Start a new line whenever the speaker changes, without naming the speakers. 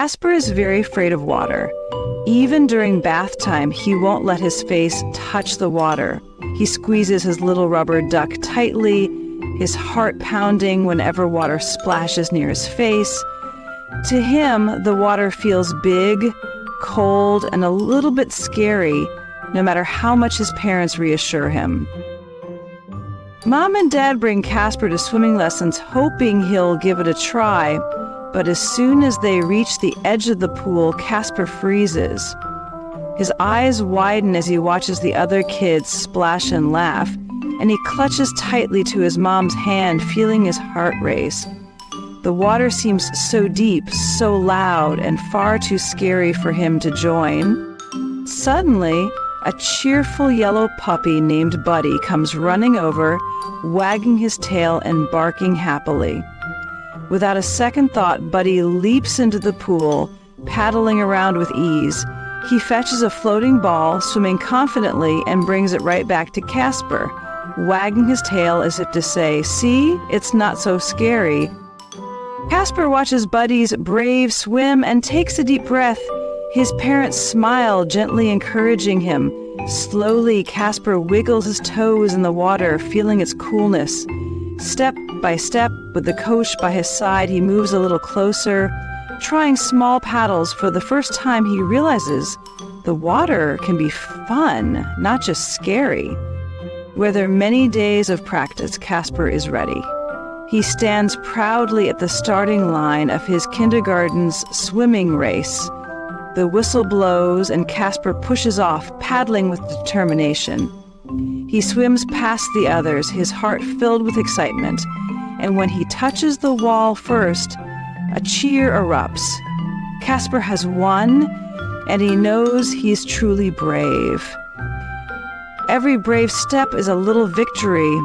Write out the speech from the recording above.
Casper is very afraid of water. Even during bath time, he won't let his face touch the water. He squeezes his little rubber duck tightly, his heart pounding whenever water splashes near his face. To him, the water feels big, cold, and a little bit scary, no matter how much his parents reassure him. Mom and Dad bring Casper to swimming lessons hoping he'll give it a try, but as soon as they reach the edge of the pool, Casper freezes. His eyes widen as he watches the other kids splash and laugh, and he clutches tightly to his mom's hand, feeling his heart race. The water seems so deep, so loud, and far too scary for him to join. Suddenly, a cheerful yellow puppy named Buddy comes running over, wagging his tail and barking happily. Without a second thought, Buddy leaps into the pool, paddling around with ease. He fetches a floating ball, swimming confidently, and brings it right back to Casper, wagging his tail as if to say, "See, it's not so scary." Casper watches Buddy's brave swim and takes a deep breath. His parents smile, gently encouraging him. Slowly, Casper wiggles his toes in the water, feeling its coolness. Step by step, with the coach by his side, he moves a little closer. Trying small paddles, for the first time he realizes the water can be fun, not just scary. Whether many days of practice, Casper is ready. He stands proudly at the starting line of his kindergarten's swimming race. The whistle blows and Casper pushes off, paddling with determination. He swims past the others, his heart filled with excitement. And when he touches the wall first, a cheer erupts. Casper has won, and he knows he's truly brave. Every brave step is a little victory.